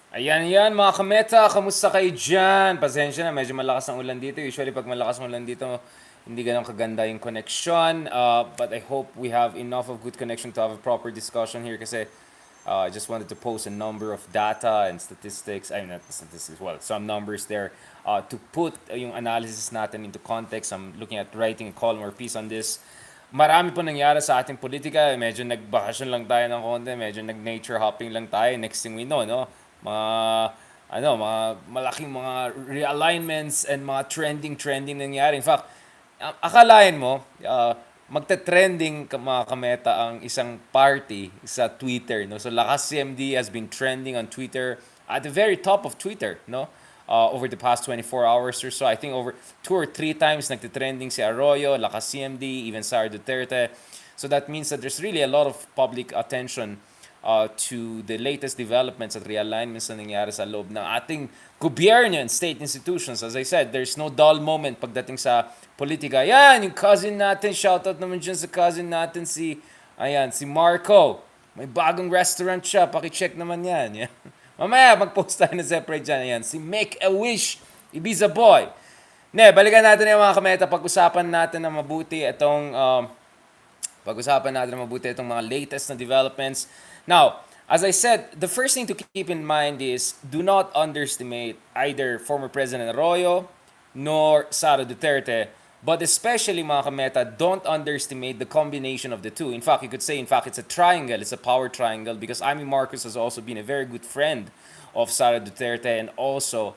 Ayan yan mga kameta, kamusta kayo dyan? Pasensya na, medyo malakas ang ulan dito. Usually pag malakas ang ulan dito, hindi ganun kaganda yung connection. But I hope we have enough of good connection to have a proper discussion here kasi I just wanted to post a number of data and statistics. I mean, not statistics, well, some numbers there to put yung analysis natin into context. I'm looking at writing a column or piece on this. Marami po nangyari sa ating politika. Medyo nagbakasyon lang tayo ng konti. Medyo nag-nature hopping lang tayo. Next thing we know, no? Mga malaking mga realignments and mga trending nangyari. In fact, akalain mo, magte-trending mga kameta ang isang party sa Twitter, no? So Lakas CMD has been trending on Twitter at the very top of Twitter, no? Over the past 24 hours or so. I think over 2 or 3 times nagte-trending si Arroyo, Lakas CMD, even Sara Duterte. So that means that there's really a lot of public attention to the latest developments at realignments na nangyari sa loob ng ating gobyerno and state institutions. As I said, there's no dull moment pagdating sa politika. Yan, yung cousin natin, shoutout naman dyan sa cousin natin si Marco. May bagong restaurant siya, pakicheck naman yan. Yan. Mamaya, mag-post tayo na separate dyan. Ayan, si Make a Wish, Ibiza Boy. Balikan natin yung mga kameta. Pag-usapan natin na mabuti itong mga latest na developments. Now, as I said, the first thing to keep in mind is do not underestimate either former President Arroyo nor Sara Duterte. But especially mga kameta, don't underestimate the combination of the two. In fact, you could say, it's a triangle. It's a power triangle because Amy Marcos has also been a very good friend of Sara Duterte and also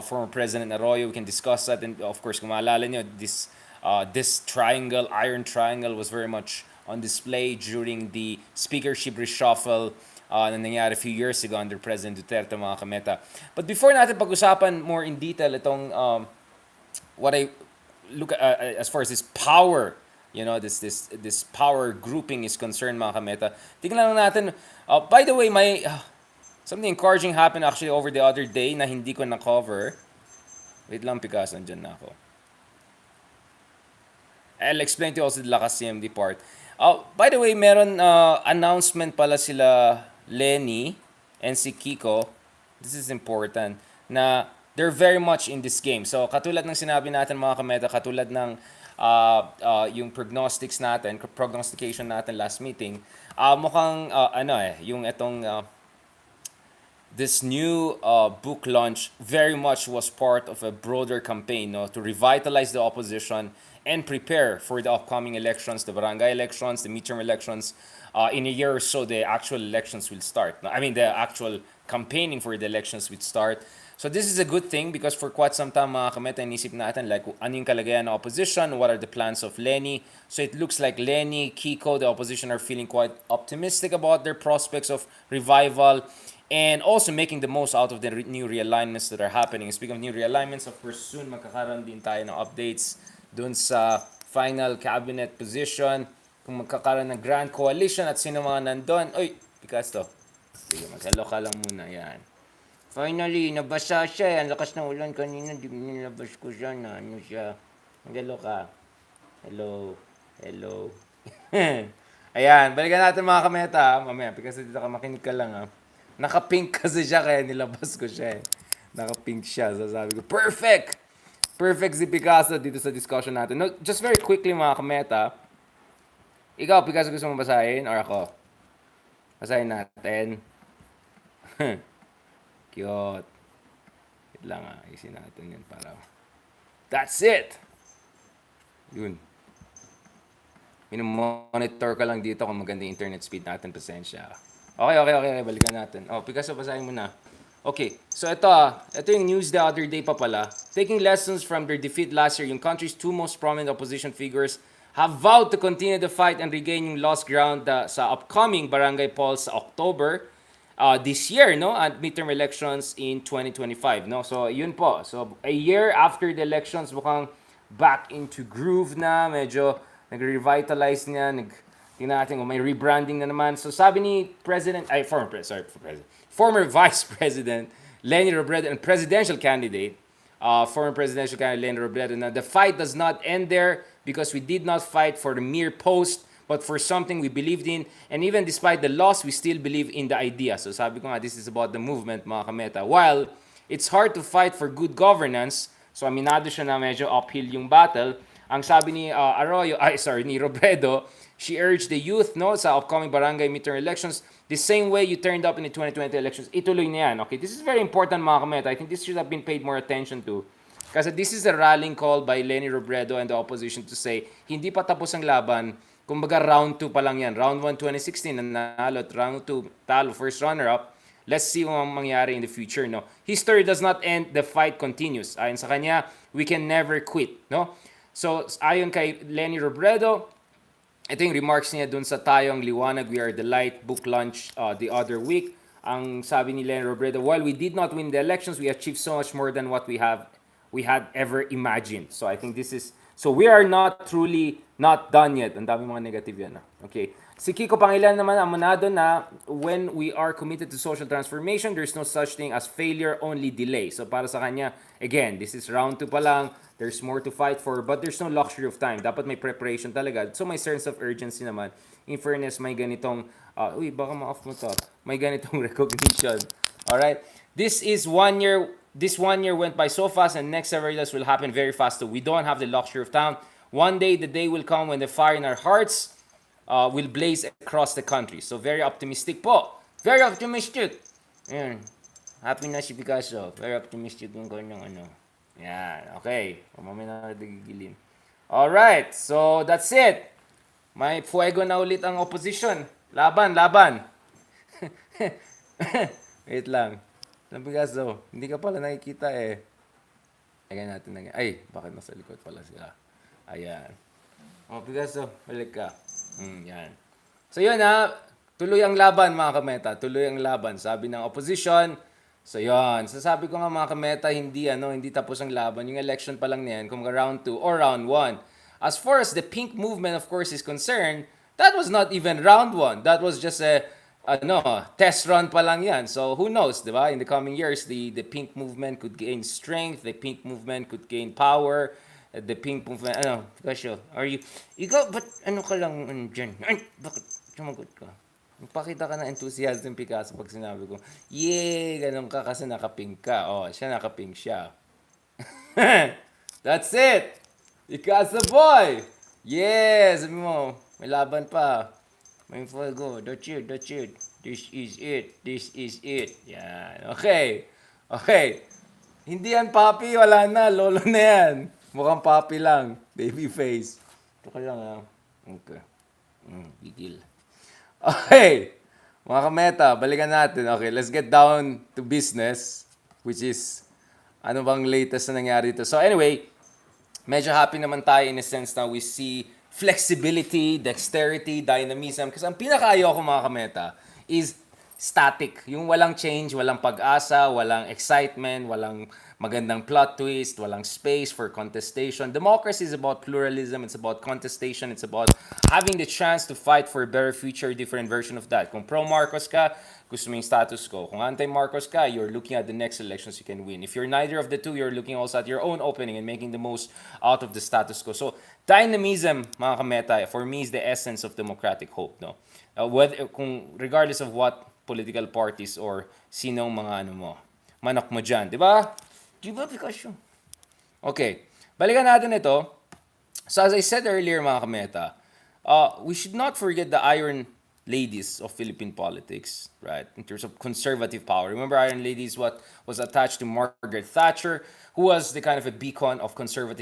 former President Arroyo. We can discuss that. And of course, kung maalala nyo, this triangle, iron triangle, was very much on display during the speakership reshuffle na nangyari a few years ago under President Duterte, mga kameta. But before natin pag-usapan more in detail itong what I look at as far as this power, this power grouping is concerned, mga kameta. Tingnan lang natin. By the way, may something encouraging happened actually over the other day na hindi ko na-cover. Wait lang, Picasso, nandyan na ako. I'll explain to you also the Lakas CMD part. By the way, meron announcement pala sila Lenny and si Kiko. This is important na they're very much in this game. So katulad ng sinabi natin mga kameta, katulad ng yung prognostication natin last meeting, mukhang yung itong this new book launch very much was part of a broader campaign, no, to revitalize the opposition and prepare for the upcoming elections, the barangay elections, the midterm elections. In a year or so, the actual elections will start. I mean, the actual campaigning for the elections will start. So this is a good thing because for quite some time, mga kameta, inisip natin like ano yung kalagayan ng opposition, what are the plans of Lenny. So it looks like Lenny, Kiko, the opposition are feeling quite optimistic about their prospects of revival and also making the most out of the new realignments that are happening. Speaking of new realignments, of course, soon magkakaroon din tayo ng updates dun sa final cabinet position, kung magkakaroon ng grand coalition at sino mga nandun. Oy, Picasso. Sige, mag-hello ka lang muna. Yan. Finally, nabasa siya. Ang lakas ng ulan kanina. Di nilabas ko siya na ano siya. Mag-hello ka. Hello. Hello. Ayan, balikan natin mga kameta. Mamaya, Picasso, dito ka makinig ka lang ha. Naka-pink kasi siya kaya nilabas ko siya eh. Naka-pink siya. So sabi ko, perfect! Perfect si Picasso dito sa discussion natin. No, just very quickly mga kameta. Ikaw, Picasso, gusto mo basahin? Or ako? Basahin natin. Cute. Wait lang isin natin yun para... That's it! Yun. Monitor ka lang dito kung maganda yung internet speed natin. Pasensya. Okay. Balikan natin. Picasso, basahin mo na. Okay, so ito yung news the other day pa pala. Taking lessons from their defeat last year, yung country's two most prominent opposition figures have vowed to continue the fight and regain yung lost ground sa upcoming barangay polls sa October this year, no? At midterm elections in 2025, no? So, yun po. So, a year after the elections, mukhang back into groove na. Medyo nag-revitalize niya. Tingnan natin kung may rebranding na naman. So, sabi ni former Vice President Leni Robredo and presidential candidate, former presidential candidate Leni Robredo, na the fight does not end there because we did not fight for the mere post but for something we believed in. And even despite the loss, we still believe in the idea. So sabi ko nga, this is about the movement, mga kameta. While it's hard to fight for good governance, so aminado siya na medyo uphill yung battle, ang sabi ni ni Robredo, she urged the youth, no, sa upcoming barangay midterm elections, the same way you turned up in the 2020 elections, ituloy na yan. Okay, this is very important, mga kameta. I think this should have been paid more attention to. Kasi this is a rallying call by Leni Robredo and the opposition to say, hindi pa tapos ang laban, kumbaga round 2 pa lang yan. Round 1, 2016, nanalo at round 2, talo, first runner-up. Let's see kung ang mangyari in the future, no? History does not end, the fight continues. Ayon sa kanya, we can never quit, no? So, ayon kay Leni Robredo, ito yung remarks niya dun sa Tayong Liwanag, We Are the Light book launch the other week. Ang sabi ni Leni Robredo, while we did not win the elections, we achieved so much more than what we had ever imagined. So I think this is, so we are not truly not done yet. Ang dami mga negative yan. Okay. Si Kiko Pangilan naman amunado na when we are committed to social transformation, there's no such thing as failure, only delay. So para sa kanya, again, this is round 2 pa lang. There's more to fight for, but there's no luxury of time. Dapat may preparation talaga. So may sense of urgency naman. In fairness, may ganitong, baka ma-off mo to. May ganitong recognition. Alright? This 1 year went by so fast, and next several years will happen very fast too. We don't have the luxury of time. One day, the day will come when the fire in our hearts will blaze across the country. So very optimistic po. Very optimistic. Ayan. Happy na si Picasso. Very optimistic yung kanyang ano. Yan. Okay. Mamaya na nagigilin. Alright. So that's it. May fuego na ulit ang opposition. Laban. Wait lang. Picasso, hindi ka pala nakikita eh. Lagyan natin na. Ay, bakit nasa likod pala sila? Ayan. Picasso, balik ka. Yan. So yun tuloy ang laban mga kameta. Tuloy ang laban. Sabi ng opposition. So yun. So sabi ko nga mga kameta, hindi tapos ang laban. Yung election pa lang niyan, kung round 2 or round 1. As far as the pink movement of course is concerned, that was not even round 1. That was just a test run pa lang yan. So, who knows, di ba? In the coming years, the pink movement could gain strength, the pink movement could gain power, the pink movement, Gasyo, ikaw, ba't ka lang dyan? Ay, bakit sumagot ka? Magpakita ka ng enthusiasm, Picasso, pag sinabi ko, ganun ka kasi nakapink ka. Siya nakapink siya. That's it! Picasso boy! Yes! Sabi mo, may laban pa. May fuego. That's it. This is it. Yan. Okay. Hindi yan papi. Wala na. Lolo na yan. Mukhang papi lang. Baby face. Ito ka lang Okay. Gigil. Okay. Mga kameta, balikan natin. Okay, let's get down to business. Which is, ano bang latest na nangyari dito? So anyway, medyo happy naman tayo in a sense na we see flexibility, dexterity, dynamism. Kasi ang pinakaayaw ko mga kameta is static. Yung walang change, walang pag-asa, walang excitement, walang magandang plot twist, walang space for contestation. Democracy is about pluralism, it's about contestation, it's about having the chance to fight for a better future, different version of that. Kung pro-Marcos ka, gusto mo yung status quo. Kung anti-Marcos ka, you're looking at the next elections you can win. If you're neither of the two, you're looking also at your own opening and making the most out of the status quo. So, dynamism, mga kameta, for me is the essence of democratic hope. No? Regardless of what political parties or sinong mga manok mo dyan. Di ba? Picasso? Okay. Balikan natin ito. So, as I said earlier, mga kameta, we should not forget the iron ladies of Philippine politics, right? In terms of conservative power. Remember, Iron Ladies what was attached to Margaret Thatcher, who was the kind of a beacon of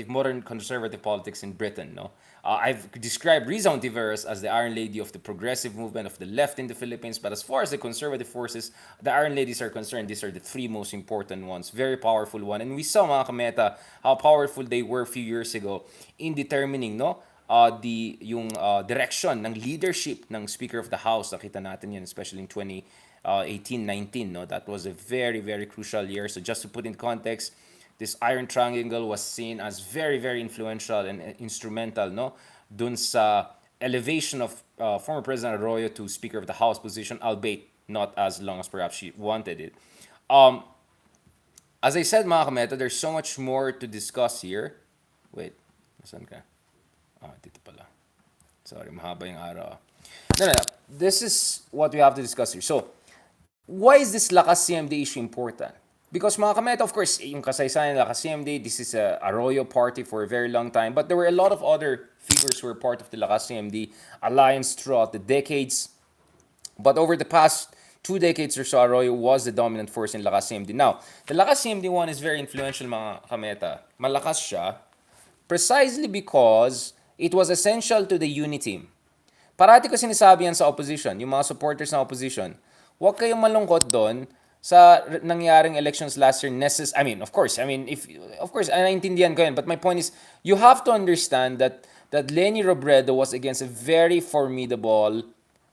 modern conservative politics in Britain, no? I've described Riza Ontiveros as the Iron Lady of the progressive movement of the left in the Philippines, but as far as the conservative forces, the Iron Ladies are concerned, these are the three most important ones. Very powerful one. And we saw, mga kameta, how powerful they were a few years ago in determining, yung direction ng leadership ng Speaker of the House. Nakita natin yan, especially in 2018-19. That was a very, very crucial year. So just to put in context, this Iron Triangle was seen as very, very influential and instrumental dun sa elevation of former President Arroyo to Speaker of the House position, albeit not as long as perhaps she wanted it. As I said, mga kameta, there's so much more to discuss here. Wait, nasan ka? Dito pala. Sorry, mahaba yung araw. No. This is what we have to discuss here. So, why is this Lakas CMD issue important? Because mga kameta, of course, yung kasaysayan ng Lakas CMD, this is a Arroyo party for a very long time. But there were a lot of other figures who were part of the Lakas CMD alliance throughout the decades. But over the past 2 decades or so, Arroyo was the dominant force in Lakas CMD. Now, the Lakas CMD one is very influential, mga kameta. Malakas siya precisely because it was essential to the unity team. Parati ko sinasabi yan sa opposition, yung mga supporters ng opposition, huwag kayong malungkot doon sa nangyaring elections last year. Of course, naintindihan ko yan. But my point is, you have to understand that Leni Robredo was against a very formidable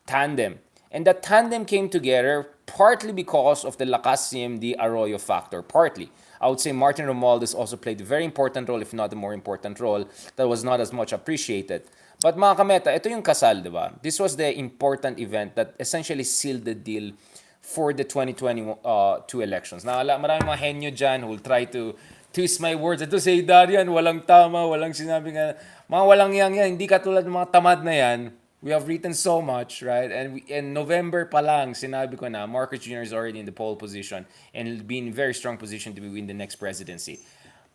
tandem. And that tandem came together partly because of the Lakas CMD Arroyo factor. Partly. I would say Martin Romualdez also played a very important role, if not a more important role, that was not as much appreciated. But mga kameta, ito yung kasal, di ba? This was the important event that essentially sealed the deal for the 2022 elections. Na maraming mga henyo dyan who will try to twist my words. Ito si Darian, walang tama, walang sinabi nga. Mga walang yan, hindi katulad ng mga tamad na yan. We have written so much, right? And in November pa lang, sinabi ko na, Marcos Jr. is already in the pole position and will be in very strong position to win the next presidency.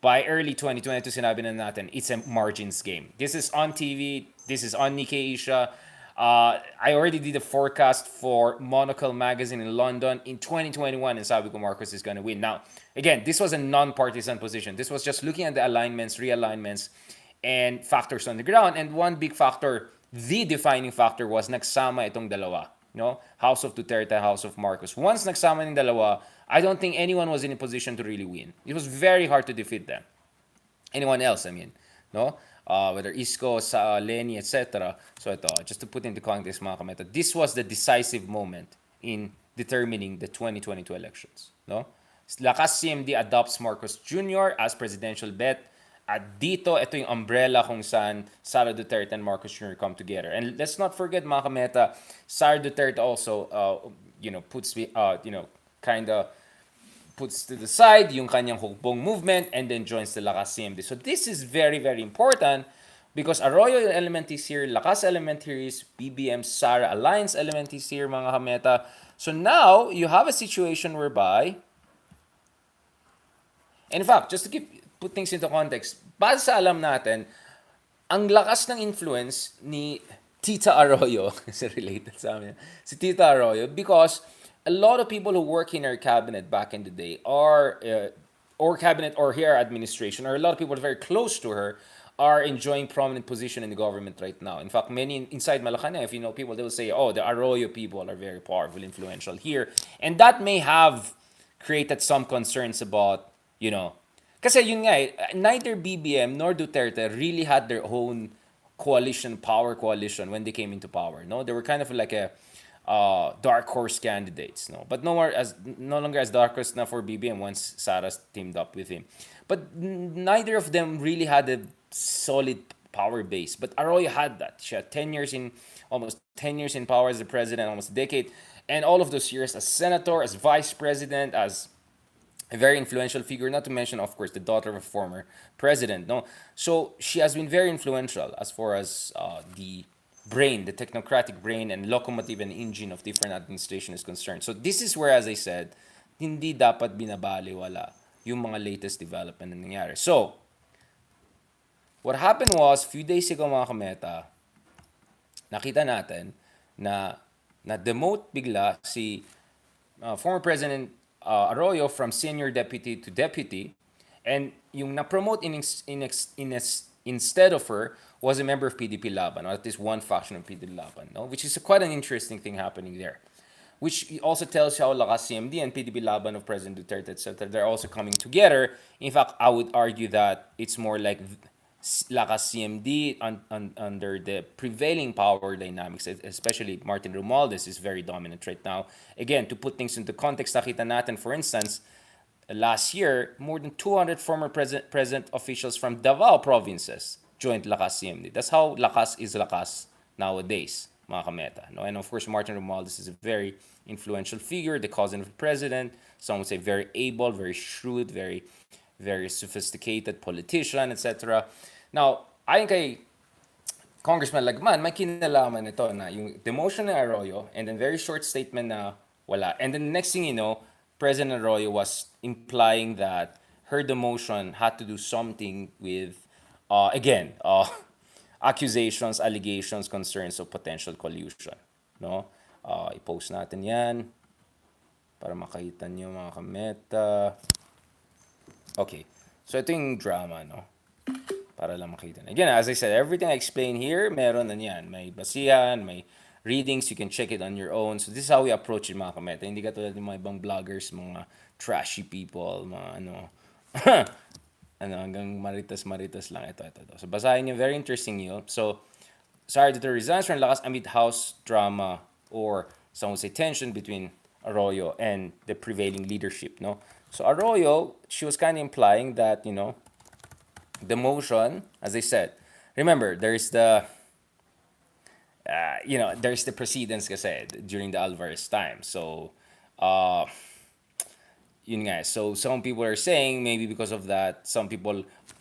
By early 2022, sinabi na natin, it's a margins game. This is on TV. This is on Nikkei Asia. I already did a forecast for Monocle magazine in London in 2021, and sabi ko Marcos is going to win. Now, again, this was a non-partisan position. This was just looking at the alignments, realignments, and factors on the ground. And one big factor, the defining factor, was nagsama itong dalawa. House of Duterte, House of Marcos. Once nagsama ng dalawa, I don't think anyone was in a position to really win. It was very hard to defeat them. Anyone else, no? Whether Isko, Leni, etc. So ito, just to put into context, mga kameta, this was the decisive moment in determining the 2022 elections. No? Lakas CMD adopts Marcos Jr. as presidential bet. At dito, ito yung umbrella kung saan Sara Duterte and Marcos Jr. come together. And let's not forget, mga kameta, Sara Duterte also, puts to the side yung kanyang hukbong movement and then joins the Lakas CMD. So this is very, very important because Arroyo element is here, Lakas element here is BBM Sara Alliance element is here, mga kameta. So now, you have a situation whereby, and in fact, just to put things into context, base sa alam natin, ang lakas ng influence ni Tita Arroyo, kasi related sa amin, si Tita Arroyo, because a lot of people who work in our cabinet back in the day or cabinet or her administration, or a lot of people very close to her, are enjoying prominent position in the government right now. In fact, many inside Malacanang, if you know people, they will say, oh, the Arroyo people are very powerful, influential here. And that may have created some concerns about, kasi yun nga, neither BBM nor Duterte really had their own power coalition when they came into power. No, they were kind of like a dark horse candidates, no, but no longer as dark horse na for BBM once Sara's teamed up with him. But neither of them really had a solid power base. But Arroyo had that. She had almost 10 years in power as the president, almost a decade, and all of those years as senator, as vice president, as a very influential figure, not to mention, of course, the daughter of a former president. No, so she has been very influential as far as the technocratic brain and locomotive and engine of different administration is concerned. So this is where, as I said, hindi dapat binabaliwala yung mga latest development na nangyari. So, what happened was, few days ago, mga kameta, nakita natin na demote bigla si former President Arroyo from senior deputy to deputy, and yung na-promote instead of her was a member of PDP Laban, or at least one faction of PDP Laban, no? Which is quite an interesting thing happening there. Which also tells you how Lakas CMD and PDP Laban of President Duterte, etc., they're also coming together. In fact, I would argue that it's more like Lakas CMD under the prevailing power dynamics, especially Martin Romualdez is very dominant right now. Again, to put things into context, nakita natin, for instance, last year, more than 200 former president officials from Davao provinces joined Lakas CMD. That's how Lakas is Lakas nowadays, mga kameta. No? And of course, Martin Romualdez is a very influential figure, the cousin of the president. Some would say very able, very shrewd, very, very sophisticated politician, etc. Now, ayon kay Congressman Lagman, may kinalaman ito na yung demotion ni Arroyo and then very short statement na wala. And then next thing you know, President Arroyo was implying that her demotion had to do something with, again, accusations, allegations, concerns of potential collusion. No? I-post natin yan para makita nyo mga kameta. Okay. So ito yung drama, no? Para lang makita na. Again, as I said, everything I explain here, meron na yan. May basihan, may readings, you can check it on your own. So this is how we approach it, mga kameta. Hindi katulad ng mga ibang vloggers, mga trashy people, mga ano, hanggang maritas-maritas lang. Ito. So basahin nyo, very interesting yun. So, Sara-Arroyo resigns from lakas amid house drama or some would say tension between Arroyo and the prevailing leadership, no? So Arroyo, she was kind of implying that, the motion, as I said, remember, there's the precedence kasi during the Alvarez time. So, yun nga. So some people are saying maybe because of that,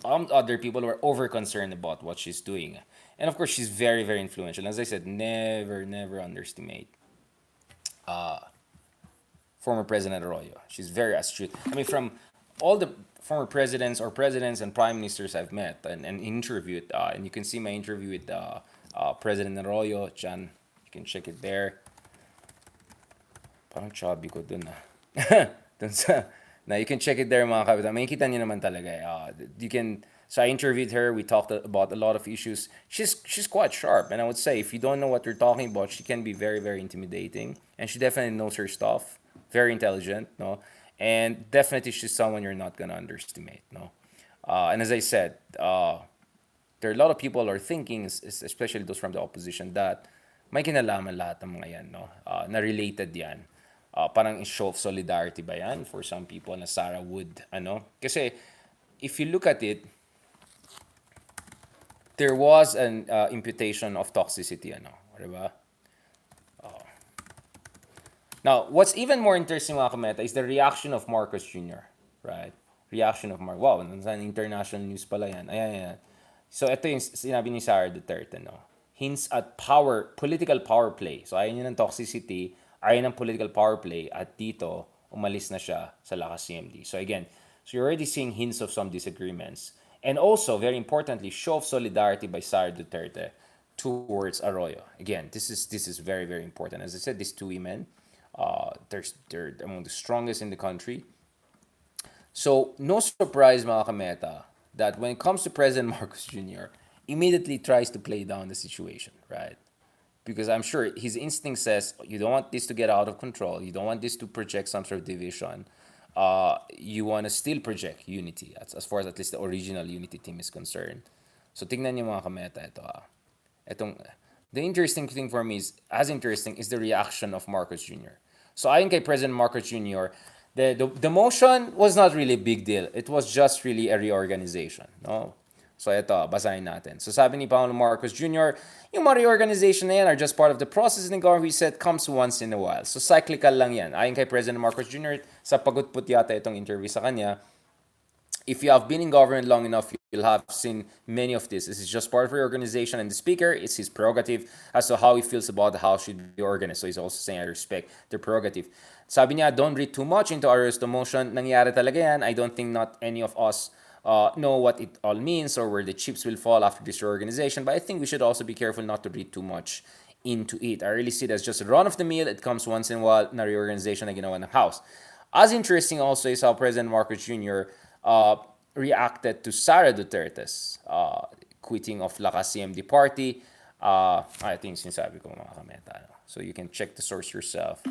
other people were over concerned about what she's doing. And of course, she's very, very influential. As I said, never underestimate former President Arroyo. She's very astute. I mean, from all the former presidents and prime ministers I've met and interviewed, and you can see my interview with President Arroyo, Chan. You can check it there. Parang chubby ko dun dun sa, na you can check it there mga kapitan. Makikita niyo naman talaga. So I interviewed her. We talked about a lot of issues. She's quite sharp, and I would say if you don't know what you're talking about, she can be very, very intimidating, and she definitely knows her stuff. Very intelligent, no, and definitely she's someone you're not gonna underestimate, no. And as I said, there are a lot of people are thinking, especially those from the opposition, that may kinalaman lahat ng mga yan, no, na related yan. Parang show of solidarity ba yan for some people na Sarah would, kasi if you look at it, there was an imputation of toxicity, diba? Now, what's even more interesting mga kameta is the reaction of Marcos Jr., right? Reaction of Marcos. Wow, nasa international news pala yan. Ayan. So, ito yung sinabi ni Sara Duterte, no? Hints at political power play. So, ayaw niya ng toxicity, ayaw ng political power play, at dito, umalis na siya sa Lakas CMD. So, again, you're already seeing hints of some disagreements. And also, very importantly, show of solidarity by Sara Duterte towards Arroyo. Again, this is very, very important. As I said, these two women, they're among the strongest in the country. So, no surprise mga kameta that when it comes to President Marcos Jr., immediately tries to play down the situation, right? Because I'm sure his instinct says, you don't want this to get out of control. You don't want this to project some sort of division. You want to still project unity as far as at least the original unity team is concerned. So, tingnan niyo mga kameta ito. The interesting thing for me is, as interesting, is the reaction of Marcos Jr. So ayon kay President Marcos Jr., the motion was not really a big deal. It was just really a reorganization. No? So ito, basahin natin. So sabi ni Pangulong Marcos Jr., yung mga reorganization na yan are just part of the process ng government. We said comes once in a while. So cyclical lang yan. Ayon kay President Marcos Jr., sa pagutput yata itong interview sa kanya, if you have been in government long enough, you'll have seen many of this. This is just part of reorganization, and the speaker, it's his prerogative as to how he feels about the house should be organized. So he's also saying, I respect their prerogative. Sabi niya, don't read too much into our motion. Nangyari talaga yan. I don't think not any of us know what it all means or where the chips will fall after this reorganization. But I think we should also be careful not to read too much into it. I really see it as just a run of the mill. It comes once in a while na reorganization na ginawa ng house. As interesting also is how President Marcos Jr. Reacted to Sara Duterte's quitting of Lakas CMD party. I think sinasabi ko mga kameta. So you can check the source yourself.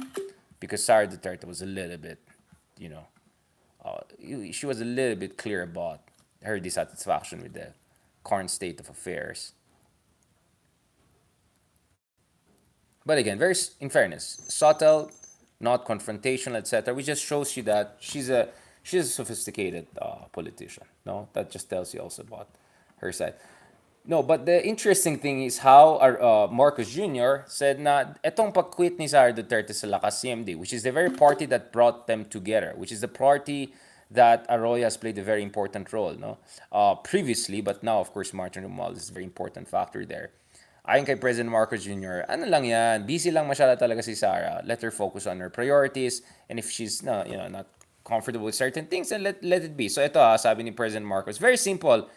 Because Sara Duterte was a little bit, she was a little bit clear about her dissatisfaction with the current state of affairs. But again, in fairness, subtle, not confrontational, etc. Which just shows you that she's a sophisticated politician. No, that just tells you also about her side. No, but the interesting thing is how Marcos Jr. said na etong pag-quit ni Sara Duterte sa Lakas CMD, which is the very party that brought them together, which is the party that Arroyo has played a very important role, no? Previously, but now, of course, Martin Romualdez is a very important factor there. Ayon kay President Marcos Jr., ano lang yan, busy lang masyado talaga si Sara. Let her focus on her priorities, and if she's not comfortable with certain things, then let it be. So ito sabi ni President Marcos, very simple.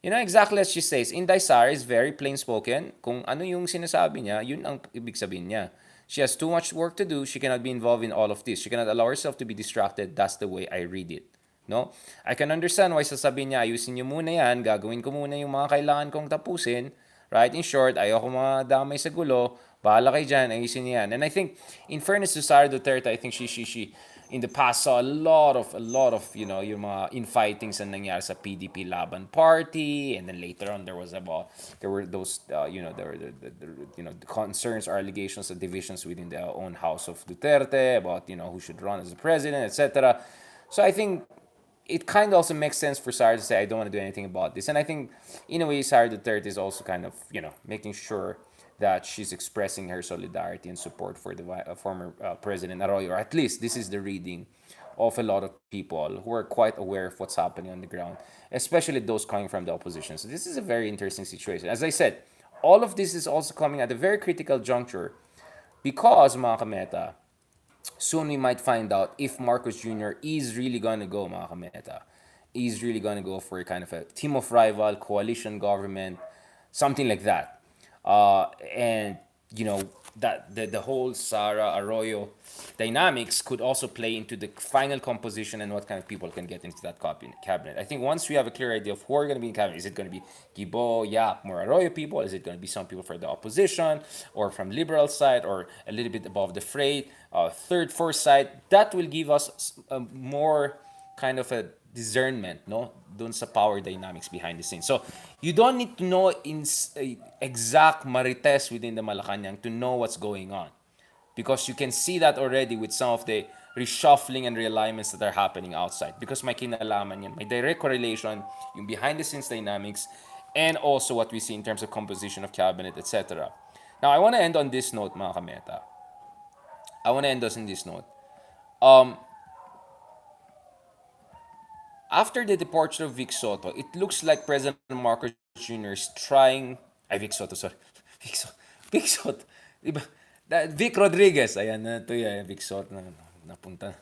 Exactly as she says, Inday Sara is very plain spoken. Kung ano yung sinasabi niya, yun ang ibig sabihin niya. She has too much work to do. She cannot be involved in all of this. She cannot allow herself to be distracted. That's the way I read it. No? I can understand why sasabihin niya, ayusin niyo muna yan, gagawin ko muna yung mga kailangan kong tapusin. Right? In short, ayoko mga damay sa gulo. Bahala kayo dyan, ayusin niya yan. And I think, in fairness to Sara Duterte, I think she in the past saw a lot of yung mga infightings na nangyari sa PDP Laban Party, and then later on there were those there were the concerns or allegations of divisions within the own house of Duterte about who should run as the president, etc. So I think it kind of also makes sense for Sara to say, I don't want to do anything about this. And I think, in a way, Sara Duterte is also kind of, making sure that she's expressing her solidarity and support for the former President Arroyo. Or at least this is the reading of a lot of people who are quite aware of what's happening on the ground, especially those coming from the opposition. So this is a very interesting situation. As I said, all of this is also coming at a very critical juncture because, mga kameta, soon we might find out if Marcos Jr. is really gonna go, mga kameta. Is really gonna go for a kind of a team of rival, coalition government, something like that. And that the whole Sara Arroyo dynamics could also play into the final composition and what kind of people can get into that cabinet. I think once we have a clear idea of who are going to be in cabinet, is it going to be Gibo, Yap, more Arroyo people? Is it going to be some people for the opposition or from liberal side or a little bit above the fray, third, fourth side? That will give us a more kind of a discernment, no, dun sa power dynamics behind the scenes. So you don't need to know in exact marites within the Malacanang to know what's going on, because you can see that already with some of the reshuffling and realignments that are happening outside, because may kinalaman yan, may direct correlation yung behind the scenes dynamics and also what we see in terms of composition of cabinet, etc. Now I want to end on this note, mga kameta. I want to end us on this note. After the departure of Vic Soto, it looks like President Marcos Jr. is trying... Ay, Vic Soto, sorry. Vic Soto. Vic Soto. Diba? Vic Rodriguez. Ayan na ito yan. Vic Soto na napunta.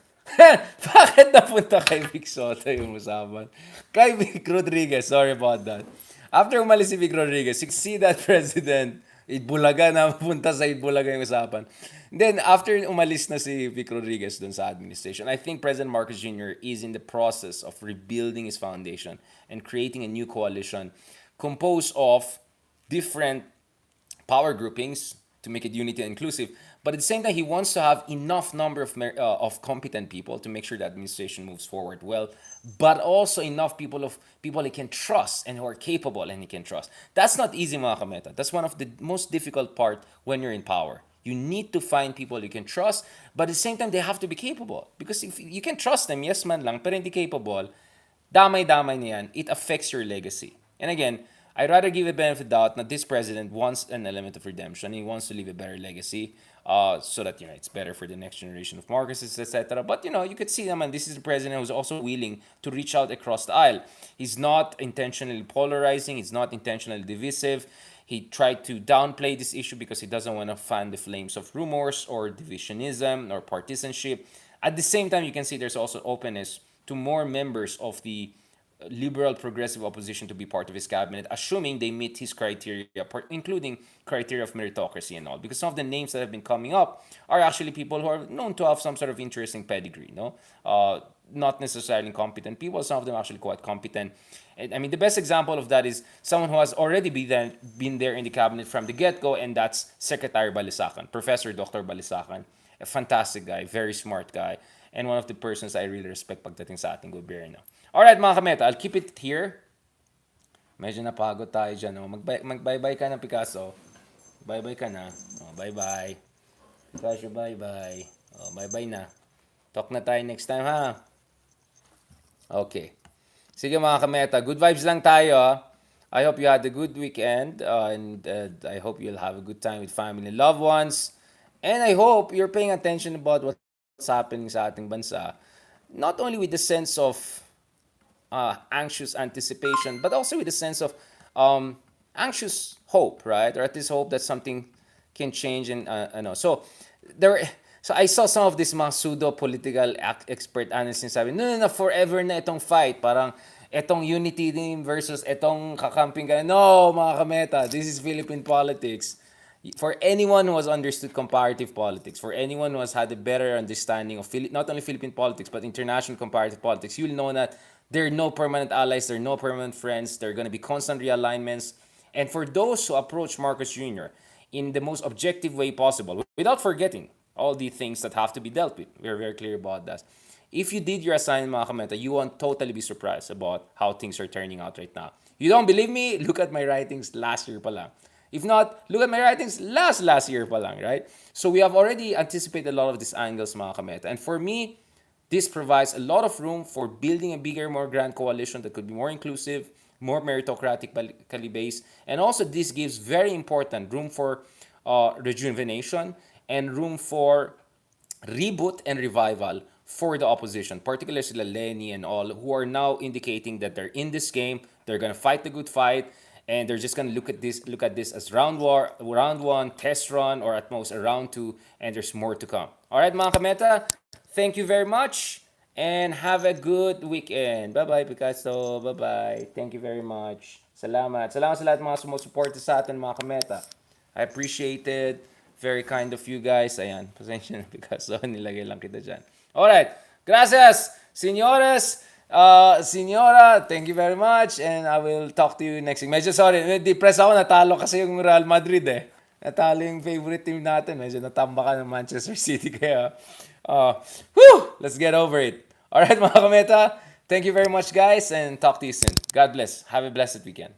Bakit napunta kay Vic Soto yung usapan? Kay Vic Rodriguez. Sorry about that. After umalis si Vic Rodriguez, you see that President Itbulaga na punta sa Itbulaga yung usapan. Then, after umalis na si Vic Rodriguez dun sa administration, I think President Marcos Jr. is in the process of rebuilding his foundation and creating a new coalition composed of different power groupings to make it unity and inclusive. But at the same time, he wants to have enough number of competent people to make sure the administration moves forward well, but also enough people he can trust and who are capable and he can trust. That's not easy, mga kameta. That's one of the most difficult part when you're in power. You need to find people you can trust, but at the same time, they have to be capable. Because if you can trust them, yes man lang, pero hindi capable, damay-damay niyan, it affects your legacy. And again, I'd rather give a benefit of doubt that this president wants an element of redemption. He wants to leave a better legacy, so that it's better for the next generation of Marcoses, etc. But you could see them, and this is a president who's also willing to reach out across the aisle. He's not intentionally polarizing. He's not intentionally divisive. He tried to downplay this issue because he doesn't want to fan the flames of rumors or divisionism or partisanship. At the same time, you can see there's also openness to more members of the liberal progressive opposition to be part of his cabinet, assuming they meet his criteria, including criteria of meritocracy and all. Because some of the names that have been coming up are actually people who are known to have some sort of interesting pedigree, no? Not necessarily competent people. Some of them are actually quite competent. And, I mean, the best example of that is someone who has already been there in the cabinet from the get-go, and that's Secretary Balisacan, Professor Dr. Balisacan. A fantastic guy, very smart guy, and one of the persons I really respect pagdating sa ating gobyerno. Alright mga kameta, I'll keep it here. Medyo napagod tayo dyan. Oh. Mag-bye-bye ka na, Picasso. Bye-bye ka na. Oh, bye-bye. Picasso, bye-bye. Oh, bye-bye na. Talk na tayo next time, ha? Okay. Sige mga kameta, good vibes lang tayo. I hope you had a good weekend. And I hope you'll have a good time with family and loved ones. And I hope you're paying attention about what's happening sa ating bansa. Not only with the sense of anxious anticipation, but also with a sense of anxious hope, right? Or at least hope that something can change and ano. So there so I saw some of this mga pseudo political expert analysts yung sabi, no, no, no, forever na itong fight. Parang etong unity team versus etong kakamping ka. No, mga kameta, this is Philippine politics. For anyone who has understood comparative politics, for anyone who has had a better understanding of not only Philippine politics but international comparative politics, you'll know that there are no permanent allies, there are no permanent friends, there are going to be constant realignments. And for those who approach Marcos Jr. in the most objective way possible, without forgetting all the things that have to be dealt with, we're very clear about that. If you did your assignment, mga kameta, you won't totally be surprised about how things are turning out right now. You don't believe me? Look at my writings last year pa lang. If not, look at my writings last year pa lang, right? So we have already anticipated a lot of these angles, mga kameta. And for me, this provides a lot of room for building a bigger, more grand coalition that could be more inclusive, more meritocratically based. And also, this gives very important room for rejuvenation and room for reboot and revival for the opposition, particularly sila Lenny and all, who are now indicating that they're in this game, they're gonna fight the good fight, and they're just gonna look at this as round one, test run, or at most a round two, and there's more to come. All right, mga kameta, thank you very much, and have a good weekend. Bye bye, Picasso. Bye bye. Thank you very much. Salamat. Salamat sa lahat mga sumusuporta sa atin, mga kameta. I appreciate it. Very kind of you guys. Ayan, pasensya na Picasso. Nilagay lang kita dyan. Alright. Gracias, señores. Señora, thank you very much. And I will talk to you next week. Medyo sorry, depressed ako. Natalo kasi yung Real Madrid eh. Natalo yung favorite team natin. Medyo natambakan ng Manchester City. Kaya, let's get over it. Alright, mga kameta. Thank you very much, guys. And talk to you soon. God bless. Have a blessed weekend.